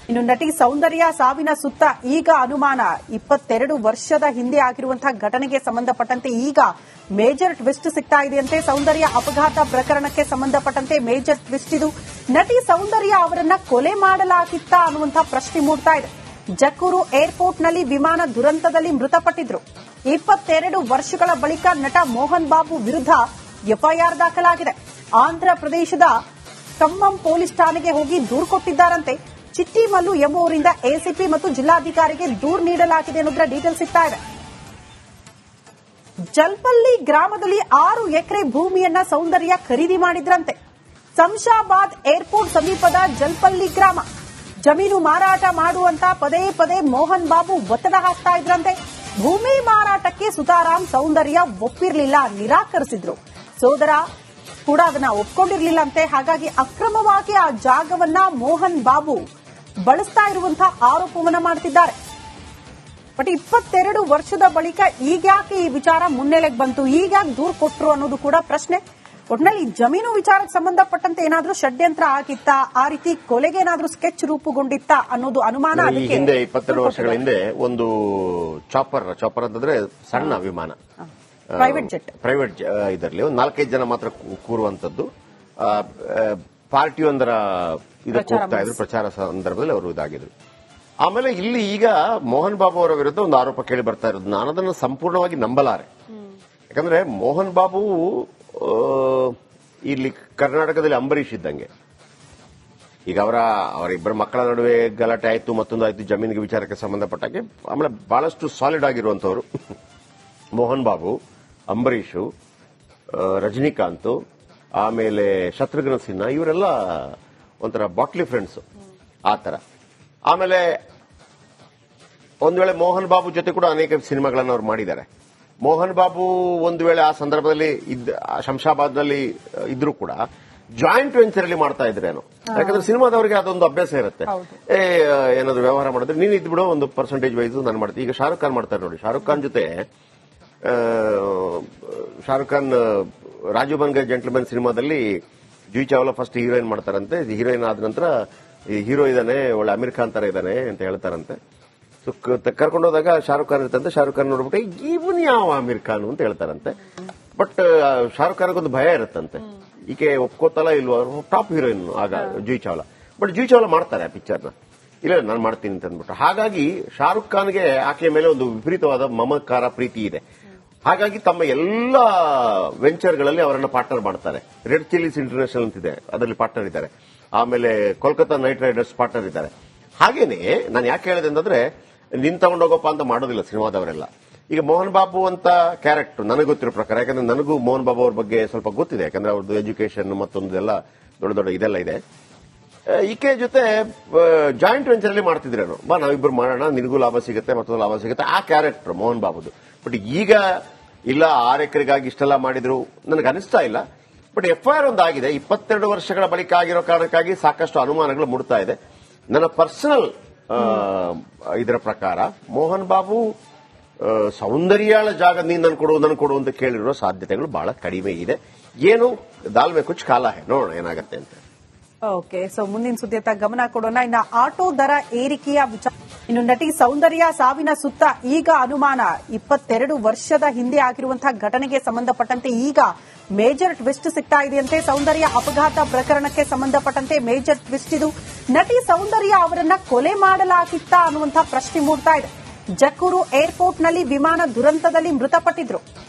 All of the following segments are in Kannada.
ಇನ್ನು ನಟಿ ಸೌಂದರ್ಯ ಸಾವಿನ ಸುತ್ತ ಈಗ ಅನುಮಾನ. 22 ವರ್ಷದ ಹಿಂದೆ ಆಗಿರುವಂತಹ ಘಟನೆಗೆ ಸಂಬಂಧಪಟ್ಟಂತೆ ಈಗ ಮೇಜರ್ ಟ್ವಿಸ್ಟ್ ಸಿಗ್ತಾ ಇದೆಯಂತೆ. ಸೌಂದರ್ಯ ಅಪಘಾತ ಪ್ರಕರಣಕ್ಕೆ ಸಂಬಂಧಪಟ್ಟಂತೆ ಮೇಜರ್ ಟ್ವಿಸ್ಟ್ ಇದು. ನಟಿ ಸೌಂದರ್ಯ ಅವರನ್ನ ಕೊಲೆ ಮಾಡಲಾಗಿತ್ತಾ ಅನ್ನುವಂತಹ ಪ್ರಶ್ನೆ ಮೂಡ್ತಾ ಇದೆ. ಜಕ್ಕೂರು ಏರ್ಪೋರ್ಟ್ನಲ್ಲಿ ವಿಮಾನ ದುರಂತದಲ್ಲಿ ಮೃತಪಟ್ಟಿದ್ರು. 22 ವರ್ಷಗಳ ಬಳಿಕ ನಟ ಮೋಹನ್ ಬಾಬು ವಿರುದ್ಧ ಎಫ್ಐಆರ್ ದಾಖಲಾಗಿದೆ. ಆಂಧ್ರ ಪ್ರದೇಶದ ಖಮ್ಮಂ ಪೊಲೀಸ್ ಠಾಣೆಗೆ ಹೋಗಿ ದೂರು ಕೊಟ್ಟಿದ್ದಾರಂತೆ. ಚಿಟ್ಟಿಮಲ್ಲು ಎಂಬುವರಿಂದ ಎಸಿಪಿ ಮತ್ತು ಜಿಲ್ಲಾಧಿಕಾರಿಗೆ ದೂರು ನೀಡಲಾಗಿದೆ ಅನ್ನೋದರ ಡೀಟೇಲ್ಸ್ ಸಿಗ್ತಾ ಇದೆ. ಜಲ್ಪಲ್ಲಿ ಗ್ರಾಮದಲ್ಲಿ 6 ಎಕರೆ ಭೂಮಿಯನ್ನ ಸೌಂದರ್ಯ ಖರೀದಿ ಮಾಡಿದ್ರಂತೆ. ಶಂಷಾಬಾದ್ ಏರ್ಪೋರ್ಟ್ ಸಮೀಪದ ಜಲ್ಪಲ್ಲಿ ಗ್ರಾಮ. ಜಮೀನು ಮಾರಾಟ ಮಾಡುವಂತ ಪದೇ ಪದೇ ಮೋಹನ್ ಬಾಬು ಒತ್ತಡ ಹಾಕ್ತಾ ಇದ್ರಂತೆ. ಭೂಮಿ ಮಾರಾಟಕ್ಕೆ ಸುತಾರಾಮ್ ಸೌಂದರ್ಯ ಒಪ್ಪಿರಲಿಲ್ಲ, ನಿರಾಕರಿಸಿದ್ರು. ಸೋದರ ಕೂಡ ಅದನ್ನ ಒಪ್ಕೊಂಡಿರ್ಲಿಲ್ಲಂತೆ. ಹಾಗಾಗಿ ಅಕ್ರಮವಾಗಿ ಆ ಜಾಗವನ್ನ ಮೋಹನ್ ಬಾಬು ಬಳಸ್ತಾ ಇರುವಂತಹ ಆರೋಪವನ್ನ ಮಾಡ್ತಿದ್ದಾರೆ. ಬಟ್ 22 ವರ್ಷದ ಬಳಿಕ ಈಗ್ಯಾಕೆ ಈ ವಿಚಾರ ಮುನ್ನೆಲೆಗೆ ಬಂತು, ಈಗ್ಯಾಕೆ ದೂರು ಕೊಟ್ರು ಅನ್ನೋದು ಕೂಡ ಪ್ರಶ್ನೆ. ಒಟ್ನಲ್ಲಿ ಜಮೀನು ವಿಚಾರಕ್ಕೆ ಸಂಬಂಧಪಟ್ಟಂತೆ ಏನಾದ್ರೂ ಷಡ್ಯಂತ್ರ ಆಗಿತ್ತಾ, ಆ ರೀತಿ ಕೊಲೆಗೆ ಏನಾದ್ರೂ ಸ್ಕೆಚ್ ರೂಪುಗೊಂಡಿತ್ತಾ ಅನ್ನೋದು ಅನುಮಾನ. ಹಿಂದೆ 22 ವರ್ಷಗಳ ಹಿಂದೆ ಒಂದು ಚಾಪರ್ ಅಂತಂದ್ರೆ ಸಣ್ಣ ವಿಮಾನ, ಪ್ರೈವೇಟ್ ಇದರಲ್ಲಿ ಒಂದು 4-5 ಜನ ಮಾತ್ರ ಕೂರುವಂತದ್ದು, ಪಾರ್ಟಿಯೊಂದರ ಇದಕ್ಕೆ ಹೋಗ್ತಾ ಇದ್ರು. ಪ್ರಚಾರ ಸಂದರ್ಭದಲ್ಲಿ ಅವರು ಇದಾಗಿದ್ರು. ಆಮೇಲೆ ಇಲ್ಲಿ ಈಗ ಮೋಹನ್ ಬಾಬು ಅವರ ವಿರುದ್ಧ ಒಂದು ಆರೋಪ ಕೇಳಿ ಬರ್ತಾ ಇರೋದು. ನಾನು ಅದನ್ನು ಸಂಪೂರ್ಣವಾಗಿ ನಂಬಲಾರೆ. ಯಾಕಂದ್ರೆ ಮೋಹನ್ ಬಾಬು ಇಲ್ಲಿ ಕರ್ನಾಟಕದಲ್ಲಿ ಅಂಬರೀಷ್ ಇದ್ದಂಗೆ. ಈಗ ಅವರಿಬ್ಬರ ಮಕ್ಕಳ ನಡುವೆ ಗಲಾಟೆ ಆಯ್ತು, ಮತ್ತೊಂದಾಯ್ತು ಜಮೀನಿಗೆ ವಿಚಾರಕ್ಕೆ ಸಂಬಂಧಪಟ್ಟಾಗೆ. ಆಮೇಲೆ ಬಹಳಷ್ಟು ಸಾಲಿಡ್ ಆಗಿರುವಂತವರು ಮೋಹನ್ ಬಾಬು, ಅಂಬರೀಷು, ರಜನಿಕಾಂತ್, ಆಮೇಲೆ ಶತ್ರುಘ್ನ ಸಿನ್ಹಾ, ಇವರೆಲ್ಲ ಒಂಥರ ಬಾಟ್ಲಿ ಫ್ರೆಂಡ್ಸ್ ಆ ತರ. ಆಮೇಲೆ ಒಂದು ವೇಳೆ ಮೋಹನ್ ಬಾಬು ಜೊತೆ ಕೂಡ ಅನೇಕ ಸಿನಿಮಾಗಳನ್ನು ಅವ್ರು ಮಾಡಿದ್ದಾರೆ. ಮೋಹನ್ ಬಾಬು ಒಂದು ವೇಳೆ ಆ ಸಂದರ್ಭದಲ್ಲಿ ಶಂಷಾಬಾದ್ನಲ್ಲಿ ಇದ್ರೂ ಕೂಡ ಜಾಯಿಂಟ್ ವೆಂಚರ್ ಅಲ್ಲಿ ಮಾಡ್ತಾ ಇದ್ರೇನು. ಯಾಕಂದ್ರೆ ಸಿನಿಮಾದವರಿಗೆ ಅದೊಂದು ಅಭ್ಯಾಸ ಇರುತ್ತೆ. ಏನಾದ್ರು ವ್ಯವಹಾರ ಮಾಡಿದ್ರೆ ನೀನು ಇದ್ಬಿಡೋ ಒಂದು ಪರ್ಸೆಂಟೇಜ್ ವೈಸ್ ನಾನು ಮಾಡ್ತೀನಿ. ಈಗ ಶಾರುಖ್ ಖಾನ್ ಮಾಡ್ತಾರೆ ನೋಡಿ. ಶಾರುಖ್ ಖಾನ್ ಜೊತೆ ರಾಜು ಬನ್ಗರ್ ಜೆಂಟ್ಲ್ಮನ್ ಸಿನಿಮಾದಲ್ಲಿ ಜೂಹಿ ಚಾವ್ಲಾ ಫಸ್ಟ್ ಹೀರೋಯಿನ್ ಮಾಡ್ತಾರಂತೆ. ಹೀರೋಯಿನ್ ಆದ ನಂತರ ಹೀರೋ ಇದ್ದಾನೆ, ಒಳ್ಳೆ ಅಮೀರ್ ಖಾನ್ ತರ ಇದ್ದಾನೆ ಅಂತ ಹೇಳ್ತಾರಂತೆ. ಕರ್ಕೊಂಡೋದಾಗ ಶಾರುಖ್ ಖಾನ್ ಇರ್ತಂತೆ. ಶಾರುಖ್ ಖಾನ್ ನೋಡ್ಬಿಟ್ಟು ಇವನ್ ಯಾವ ಅಮೀರ್ ಖಾನ್ ಅಂತ ಹೇಳ್ತಾರಂತೆ. ಬಟ್ ಶಾರುಖ್ ಖಾನ್ಗೊಂದು ಭಯ ಇರುತ್ತಂತೆ, ಈಕೆ ಒಪ್ಕೋತಲ್ಲ ಇಲ್ವಾ, ಟಾಪ್ ಹೀರೋಯಿನ್ ಆಗ ಜೂಹಿ ಚಾವ್ಲಾ. ಬಟ್ ಜೂಹಿ ಚಾವ್ಲಾ ಮಾಡ್ತಾರೆ ಆ ಪಿಕ್ಚರ್ನ. ಇಲ್ಲ ನಾನು ಮಾಡ್ತೀನಿ ಅಂತ ಅಂದ್ಬಿಟ್ಟು. ಹಾಗಾಗಿ ಶಾರುಖ್ ಖಾನ್ಗೆ ಆಕೆಯ ಮೇಲೆ ಒಂದು ವಿಪರೀತವಾದ ಮಮಕಾರ ಪ್ರೀತಿ ಇದೆ. ಹಾಗಾಗಿ ತಮ್ಮ ಎಲ್ಲ ವೆಂಚರ್ಗಳಲ್ಲಿ ಅವರನ್ನ ಪಾರ್ಟ್ನರ್ ಮಾಡ್ತಾರೆ. ರೆಡ್ ಚಿಲ್ಲೀಸ್ ಇಂಟರ್ನ್ಯಾಷನಲ್ ಅಂತಿದೆ, ಅದರಲ್ಲಿ ಪಾರ್ಟ್ನರ್ ಇದ್ದಾರೆ. ಆಮೇಲೆ ಕೋಲ್ಕತ್ತಾ ನೈಟ್ ರೈಡರ್ಸ್ ಪಾರ್ಟ್ನರ್ ಇದ್ದಾರೆ. ಹಾಗೇನೆ ನಾನು ಯಾಕೆ ಹೇಳಿದೆ ಅಂತಂದ್ರೆ, ನಿನ್ ತಗೊಂಡೋಗಪ್ಪ ಅಂತ ಮಾಡೋದಿಲ್ಲ ಸಿನಿಮಾದವರೆಲ್ಲ. ಈಗ ಮೋಹನ್ ಬಾಬು ಅಂತ ಕ್ಯಾರೆಕ್ಟರ್ ನನಗೆ ಗೊತ್ತಿರೋ ಪ್ರಕಾರ, ಯಾಕಂದ್ರೆ ನನಗೂ ಮೋಹನ್ ಬಾಬು ಅವ್ರ ಬಗ್ಗೆ ಸ್ವಲ್ಪ ಗೊತ್ತಿದೆ. ಯಾಕಂದ್ರೆ ಅವ್ರದ್ದು ಎಜುಕೇಶನ್ ಮತ್ತೊಂದೆಲ್ಲ ದೊಡ್ಡ ಇದೆಲ್ಲ ಇದೆ. ಈಕೆ ಜೊತೆ ಜಾಯಿಂಟ್ ವೆಂಚರ್ ಅಲ್ಲಿ ಮಾಡ್ತಿದ್ರೇನು, ಬಾ ನಾವಿಬ್ಬರು ಮಾಡೋಣ, ನಿನಗೂ ಲಾಭ ಸಿಗುತ್ತೆ ಮತ್ತೊಂದು ಲಾಭ ಸಿಗುತ್ತೆ, ಆ ಕ್ಯಾರೆಕ್ಟರ್ ಮೋಹನ್ ಬಾಬುದು. ಬಟ್ ಈಗ ಇಲ್ಲ 6 ಎಕರೆಗಾಗಿ ಇಷ್ಟೆಲ್ಲ ಮಾಡಿದ್ರು ನನಗೆ ಅನಿಸ್ತಾ ಇಲ್ಲ. ಬಟ್ ಎಫ್ಐಆರ್ ಒಂದು ಆಗಿದೆ. 22 ವರ್ಷಗಳ ಬಳಿಕ ಆಗಿರೋ ಕಾರಣಕ್ಕಾಗಿ ಸಾಕಷ್ಟು ಅನುಮಾನಗಳು ಮೂಡ್ತಾ ಇದೆ. ನನ್ನ ಪರ್ಸನಲ್ ಇದರ ಪ್ರಕಾರ ಮೋಹನ್ ಬಾಬು ಸೌಂದರ್ಯಾಳ ಜಾಗ ನೀನು ನನ್ ಕೊಡು ಅಂತ ಕೇಳಿರೋ ಸಾಧ್ಯತೆಗಳು ಬಹಳ ಕಡಿಮೆ ಇದೆ. ಏನು ದಾಲ್ಮೆ ಕುಚ್ ಕಾಲ ಹೇ, ನೋಡೋಣ ಏನಾಗುತ್ತೆ ಅಂತ. ಓಕೆ, ಸೊ ಮುಂದಿನ ಸುದ್ದಿಯತ್ತ ಗಮನ ಕೊಡೋಣ. ಇನ್ನು ಆಟೋ ದರ ಏರಿಕೆಯ ವಿಚಾರ. ಇನ್ನು ನಟಿ ಸೌಂದರ್ಯ ಸಾವಿನ ಸುತ್ತ ಈಗ ಅನುಮಾನ. 22 ವರ್ಷದ ಹಿಂದೆ ಆಗಿರುವಂತಹ ಘಟನೆಗೆ ಸಂಬಂಧಪಟ್ಟಂತೆ ಈಗ ಮೇಜರ್ ಟ್ವಿಸ್ಟ್ ಸಿಗ್ತಾ ಇದೆಯಂತೆ. ಸೌಂದರ್ಯ ಅಪಘಾತ ಪ್ರಕರಣಕ್ಕೆ ಸಂಬಂಧಪಟ್ಟಂತೆ ಮೇಜರ್ ಟ್ವಿಸ್ಟ್ ಇದು. ನಟಿ ಸೌಂದರ್ಯ ಅವರನ್ನ ಕೊಲೆ ಮಾಡಲಾಗಿತ್ತಾ ಅನ್ನುವಂತಹ ಪ್ರಶ್ನೆ ಮೂಡ್ತಾ ಇದೆ. ಜಕ್ಕೂರು ಏರ್ಪೋರ್ಟ್ನಲ್ಲಿ ವಿಮಾನ ದುರಂತದಲ್ಲಿ ಮೃತಪಟ್ಟಿದ್ರು.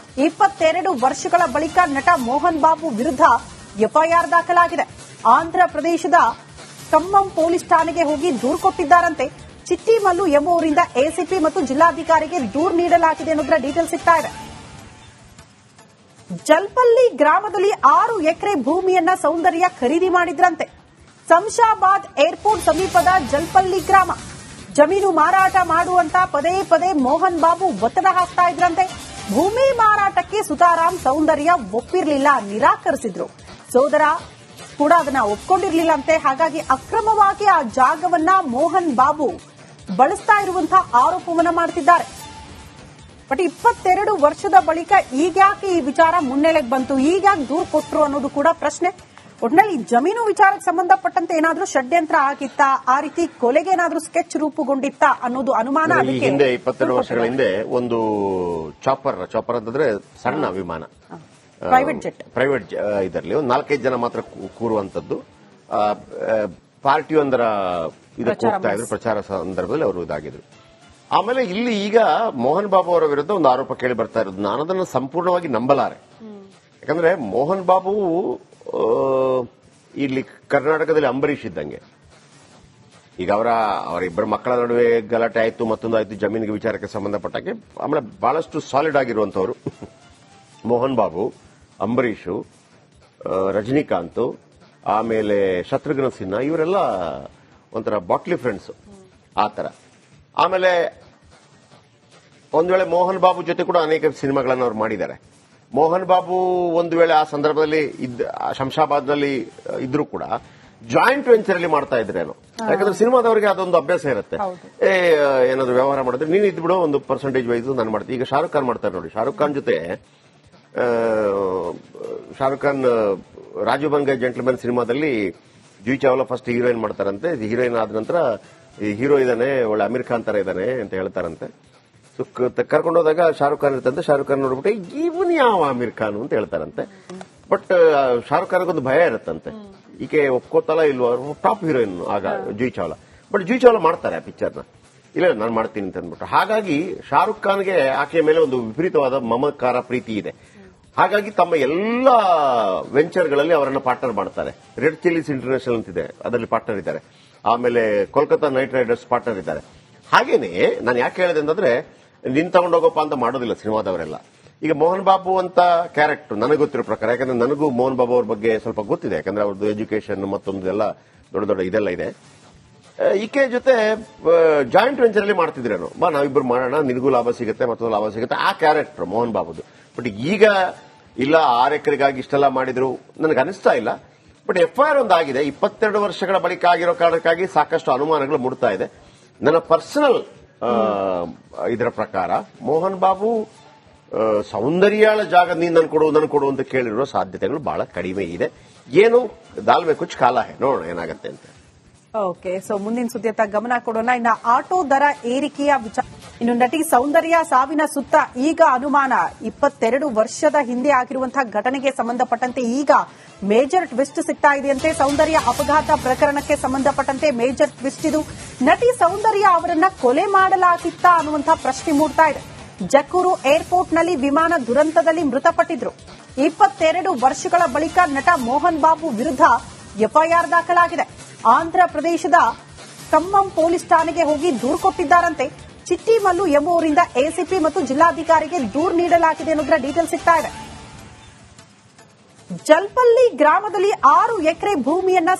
22 ವರ್ಷಗಳ ಬಳಿಕ ನಟ ಮೋಹನ್ ಬಾಬು ವಿರುದ್ಧ ಎಫ್ಐಆರ್ ದಾಖಲಾಗಿದೆ. ಆಂಧ್ರ ಪ್ರದೇಶದ ಖಮ್ಮಂ ಪೊಲೀಸ್ ಠಾಣೆಗೆ ಹೋಗಿ ದೂರು ಕೊಟ್ಟಿದ್ದಾರಂತೆ. ಚಿಟ್ಟಿಮಲ್ಲು ಎಂಬುವರಿಂದ ಎಸಿಪಿ ಮತ್ತು ಜಿಲ್ಲಾಧಿಕಾರಿಗೆ ದೂರು ನೀಡಲಾಗಿದೆ ಅನ್ನೋದರ ಡೀಟೇಲ್ಸ್ ಸಿಗ್ತಾ ಇದೆ. ಜಲ್ಪಲ್ಲಿ ಗ್ರಾಮದಲ್ಲಿ 6 ಎಕರೆ ಭೂಮಿಯನ್ನ ಸೌಂದರ್ಯ ಖರೀದಿ ಮಾಡಿದ್ರಂತೆ. ಶಂಷಾಬಾದ್ ಏರ್ಪೋರ್ಟ್ ಸಮೀಪದ ಜಲ್ಪಲ್ಲಿ ಗ್ರಾಮ. ಜಮೀನು ಮಾರಾಟ ಮಾಡುವಂತ ಪದೇ ಪದೇ ಮೋಹನ್ ಬಾಬು ಒತ್ತಡ ಹಾಕ್ತಾ ಇದ್ರಂತೆ. ಭೂಮಿ ಮಾರಾಟಕ್ಕೆ ಸುತಾರಾಮ್ ಸೌಂದರ್ಯ ಒಪ್ಪಿರಲಿಲ್ಲ, ನಿರಾಕರಿಸಿದ್ರು. ಸೋದರ ಕೂಡ ಅದನ್ನ ಒಪ್ಕೊಂಡಿರ್ಲಿಲ್ಲಂತೆ. ಹಾಗಾಗಿ ಅಕ್ರಮವಾಗಿ ಆ ಜಾಗವನ್ನ ಮೋಹನ್ ಬಾಬು ಬಳಸ್ತಾ ಇರುವಂತಹ ಆರೋಪವನ್ನ ಮಾಡ್ತಿದ್ದಾರೆ. ಬಟ್ 22 ವರ್ಷದ ಬಳಿಕ ಈಗ್ಯಾಕೆ ಈ ವಿಚಾರ ಮುನ್ನೆಲೆಗೆ ಬಂತು, ಈಗ್ಯಾಕೆ ದೂರು ಕೊಟ್ರು ಅನ್ನೋದು ಕೂಡ ಪ್ರಶ್ನೆ. ಒಟ್ನಲ್ಲಿ ಜಮೀನು ವಿಚಾರಕ್ಕೆ ಸಂಬಂಧಪಟ್ಟಂತೆ ಏನಾದ್ರೂ ಷಡ್ಯಂತ್ರ ಆಗಿತ್ತಾ, ಆ ರೀತಿ ಕೊಲೆಗೆ ಏನಾದ್ರೂ ಸ್ಕೆಚ್ ರೂಪುಗೊಂಡಿತ್ತಾ ಅನ್ನೋದು ಅನುಮಾನ. ಈ ಹಿಂದೆ 22 ವರ್ಷಗಳ ಹಿಂದೆ ಒಂದು ಚಾಪರ್ ಅಂತಂದ್ರೆ ಸಣ್ಣ ವಿಮಾನ, ಪ್ರೈವೇಟ್ ಇದರಲ್ಲಿ ಒಂದು 4-5 ಜನ ಮಾತ್ರ ಕೂರುವಂತದ್ದು, ಪಾರ್ಟಿಯೊಂದರ ಇದಕ್ಕೆ ಹೋಗ್ತಾ ಇದ್ರು, ಪ್ರಚಾರ ಸಂದರ್ಭದಲ್ಲಿ ಅವರು ಇದಾಗಿದ್ರು. ಆಮೇಲೆ ಇಲ್ಲಿ ಈಗ ಮೋಹನ್ ಬಾಬು ಅವರ ವಿರುದ್ಧ ಒಂದು ಆರೋಪ ಕೇಳಿ ಬರ್ತಾ ಇರೋದು. ನಾನು ಅದನ್ನು ಸಂಪೂರ್ಣವಾಗಿ ನಂಬಲಾರೆ. ಯಾಕಂದ್ರೆ ಮೋಹನ್ ಬಾಬು ಇಲ್ಲಿ ಕರ್ನಾಟಕದಲ್ಲಿ ಅಂಬರೀಷ್ ಇದ್ದಂಗೆ. ಈಗ ಅವರಿಬ್ಬರ ಮಕ್ಕಳ ನಡುವೆ ಗಲಾಟೆ ಆಯ್ತು, ಮತ್ತೊಂದಾಯ್ತು ಜಮೀನಿಗೆ ವಿಚಾರಕ್ಕೆ ಸಂಬಂಧಪಟ್ಟಾಗೆ. ಆಮೇಲೆ ಬಹಳಷ್ಟು ಸಾಲಿಡ್ ಆಗಿರುವಂತವರು ಮೋಹನ್ ಬಾಬು, ಅಂಬರೀಷು, ರಜನಿಕಾಂತ್, ಆಮೇಲೆ ಶತ್ರುಘ್ನ ಸಿನ್ಹಾ, ಇವರೆಲ್ಲ ಒಂಥರ ಬಾಟ್ಲಿ ಫ್ರೆಂಡ್ಸ್ ಆ ತರ. ಆಮೇಲೆ ಒಂದ್ ವೇಳೆ ಮೋಹನ್ ಬಾಬು ಜೊತೆ ಕೂಡ ಅನೇಕ ಸಿನಿಮಾಗಳನ್ನು ಅವ್ರು ಮಾಡಿದ್ದಾರೆ. ಮೋಹನ್ ಬಾಬು ಒಂದು ವೇಳೆ ಆ ಸಂದರ್ಭದಲ್ಲಿ ಶಂಷಾಬಾದ್ನಲ್ಲಿ ಇದ್ರೂ ಕೂಡ ಜಾಯಿಂಟ್ ವೆಂಚರ್ ಅಲ್ಲಿ ಮಾಡ್ತಾ ಇದ್ರೇನು. ಯಾಕಂದ್ರೆ ಸಿನಿಮಾದವರಿಗೆ ಅದೊಂದು ಅಭ್ಯಾಸ ಇರುತ್ತೆ. ಏನಾದ್ರು ವ್ಯವಹಾರ ಮಾಡಿದ್ರೆ ನೀನು ಇದ್ಬಿಡೋ ಒಂದು ಪರ್ಸೆಂಟೇಜ್ ವೈಸ್ ನಾನು ಮಾಡ್ತೀನಿ. ಈಗ ಶಾರುಖ್ ಖಾನ್ ಮಾಡ್ತಾರೆ ನೋಡಿ. ಶಾರುಖ್ ಖಾನ್ ಜೊತೆ ರಾಜು ಬಂಗೈ ಜೆಂಟ್ಲ್ಮನ್ ಸಿನಿಮಾದಲ್ಲಿ ಜೂಹಿ ಚಾವ್ಲಾ ಫಸ್ಟ್ ಹೀರೋಯಿನ್ ಮಾಡ್ತಾರಂತೆ. ಹೀರೋಯಿನ್ ಆದ ನಂತರ ಹೀರೋ ಇದ್ದಾನೆ, ಒಳ್ಳೆ ಅಮೀರ್ ಖಾನ್ ತರ ಇದ್ದಾನೆ ಅಂತ ಹೇಳ್ತಾರಂತೆ. ಕರ್ಕೊಂಡು ಹೋದಾಗ ಶಾರುಖ್ ಖಾನ್ ಇರ್ತಂತೆ. ಶಾರುಖ್ ಖಾನ್ ನೋಡ್ಬಿಟ್ಟು ಇವನ್ ಯಾವ ಅಮೀರ್ ಖಾನ್ ಅಂತ ಹೇಳ್ತಾರಂತೆ. ಬಟ್ ಶಾರುಖ್ ಖಾನ್ಗೊಂದು ಭಯ ಇರುತ್ತಂತೆ, ಈಕೆ ಒಪ್ಕೋತಲ್ಲ ಇಲ್ವೋ, ಟಾಪ್ ಹೀರೋಯಿನ್ ಆಗ ಜೂಹಿ ಚಾವ್ಲಾ. ಬಟ್ ಜೂಹಿ ಚಾವ್ಲಾ ಮಾಡ್ತಾರೆ ಆ ಪಿಕ್ಚರ್ನ. ಇಲ್ಲ ನಾನು ಮಾಡ್ತೀನಿ ಅಂತ ಅಂದ್ಬಿಟ್ಟು. ಹಾಗಾಗಿ ಶಾರುಖ್ ಖಾನ್ಗೆ ಆಕೆಯ ಮೇಲೆ ಒಂದು ವಿಪರೀತವಾದ ಮಮಕಾರ ಪ್ರೀತಿ ಇದೆ. ಹಾಗಾಗಿ ತಮ್ಮ ಎಲ್ಲ ವೆಂಚರ್ಗಳಲ್ಲಿ ಅವರನ್ನು ಪಾರ್ಟ್ನರ್ ಮಾಡ್ತಾರೆ. ರೆಡ್ ಚಿಲ್ಲೀಸ್ ಇಂಟರ್ನ್ಯಾಷನಲ್ ಅಂತಿದೆ, ಅದರಲ್ಲಿ ಪಾರ್ಟ್ನರ್ ಇದ್ದಾರೆ. ಆಮೇಲೆ ಕೋಲ್ಕತ್ತಾ ನೈಟ್ ರೈಡರ್ಸ್ ಪಾರ್ಟ್ನರ್ ಇದ್ದಾರೆ. ಹಾಗೇನೆ ನಾನು ಯಾಕೆ ಹೇಳಿದೆ ಅಂತಂದ್ರೆ, ನಿನ್ ತಗೊಂಡೋಗಪ್ಪ ಅಂತ ಮಾಡೋದಿಲ್ಲ ಸಿನಿಮಾದವರೆಲ್ಲ. ಈಗ ಮೋಹನ್ ಬಾಬು ಅಂತ ಕ್ಯಾರೆಕ್ಟರ್ ನನಗೆ ಗೊತ್ತಿರೋ ಪ್ರಕಾರ, ಯಾಕಂದ್ರೆ ನನಗೂ ಮೋಹನ್ ಬಾಬು ಅವ್ರ ಬಗ್ಗೆ ಸ್ವಲ್ಪ ಗೊತ್ತಿದೆ. ಯಾಕಂದ್ರೆ ಅವ್ರದ್ದು ಎಜುಕೇಶನ್ ಮತ್ತೊಂದು ಎಲ್ಲ ದೊಡ್ಡ ಇದೆಲ್ಲ ಇದೆ. ಈಕೆ ಜೊತೆ ಜಾಯಿಂಟ್ ವೆಂಚರ್ ಅಲ್ಲಿ ಮಾಡ್ತಿದ್ರೇನು, ಬಾ ನಾವಿಬ್ಬರು ಮಾಡೋಣ, ನಿನಗೂ ಲಾಭ ಸಿಗುತ್ತೆ ಮತ್ತೊಂದು ಲಾಭ ಸಿಗುತ್ತೆ, ಆ ಕ್ಯಾರೆಕ್ಟರ್ ಮೋಹನ್ ಬಾಬುದು. ಬಟ್ ಈಗ ಇಲ್ಲ 6 ಎಕರೆಗಾಗಿ ಇಷ್ಟೆಲ್ಲ ಮಾಡಿದ್ರು ನನಗೆ ಅನಿಸ್ತಾ ಇಲ್ಲ. ಬಟ್ FIR ಒಂದಾಗಿದೆ. 22 ವರ್ಷಗಳ ಬಳಿಕ ಆಗಿರೋ ಕಾರಣಕ್ಕಾಗಿ ಸಾಕಷ್ಟು ಅನುಮಾನಗಳು ಮೂಡ್ತಾ ಇದೆ. ನನ್ನ ಪರ್ಸನಲ್ ಇದರ ಪ್ರಕಾರ ಮೋಹನ್ ಬಾಬು ಸೌಂದರ್ಯಾಳ ಜಾಗ ನೀನು ನನ್ ಕೊಡು ಅಂತ ಕೇಳಿರೋ ಸಾಧ್ಯತೆಗಳು ಬಹಳ ಕಡಿಮೆ ಇದೆ. ಏನು ದಾಲ್ಮೆ ಕುಚ್ ಕಾಲ ಹೇ, ನೋಡೋಣ ಏನಾಗುತ್ತೆ ಅಂತ. ಓಕೆ, ಸೊ ಮುಂದಿನ ಸುದ್ದಿಯತ್ತ ಗಮನ ಕೊಡೋಣ. ಇನ್ನು ಆಟೋ ದರ ಏರಿಕೆಯ ವಿಚಾರ, ಇನ್ನು ನಟಿ ಸೌಂದರ್ಯ ಸಾವಿನ ಸುತ್ತ ಈಗ ಅನುಮಾನ. 22 ವರ್ಷದ ಹಿಂದೆ ಆಗಿರುವಂತಹ ಘಟನೆಗೆ ಸಂಬಂಧಪಟ್ಟಂತೆ ಈಗ ಮೇಜರ್ ಟ್ವಿಸ್ಟ್ ಸಿಗ್ತಾ ಇದೆಯಂತೆ. ಸೌಂದರ್ಯ ಅಪಘಾತ ಪ್ರಕರಣಕ್ಕೆ ಸಂಬಂಧಪಟ್ಟಂತೆ ಮೇಜರ್ ಟ್ವಿಸ್ಟ್ ಇದು. ನಟಿ ಸೌಂದರ್ಯ ಅವರನ್ನ ಕೊಲೆ ಮಾಡಲಾಗಿತ್ತಾ ಅನ್ನುವಂತಹ ಪ್ರಶ್ನೆ ಮೂಡ್ತಾ ಇದೆ. ಜಕ್ಕೂರು ಏರ್ಪೋರ್ಟ್ನಲ್ಲಿ ವಿಮಾನ ದುರಂತದಲ್ಲಿ ಮೃತಪಟ್ಟಿದ್ರು. 22 ವರ್ಷಗಳ ಬಳಿಕ ನಟ ಮೋಹನ್ ಬಾಬು ವಿರುದ್ಧ FIR ದಾಖಲಾಗಿದೆ. ಆಂಧ್ರ ಪ್ರದೇಶದ ಖಮ್ಮಂ ಪೊಲೀಸ್ ಠಾಣೆಗೆ ಹೋಗಿ ದೂರು ಕೊಟ್ಟಿದ್ದಾರಂತೆ. ಚಿಟ್ಟಿಮಲ್ಲು ಎಂಬುವರಿಂದ ACP ಮತ್ತು ಜಿಲ್ಲಾಧಿಕಾರಿಗೆ ದೂರು ನೀಡಲಾಗಿದೆ ಅನ್ನೋದರ ಡೀಟೇಲ್ ಸಿಗ್ತಾ ಇದೆ. ಜಲ್ಪಲ್ಲಿ ಗ್ರಾಮದಲ್ಲಿ 6 ಎಕರೆ ಭೂಮಿಯನ್ನ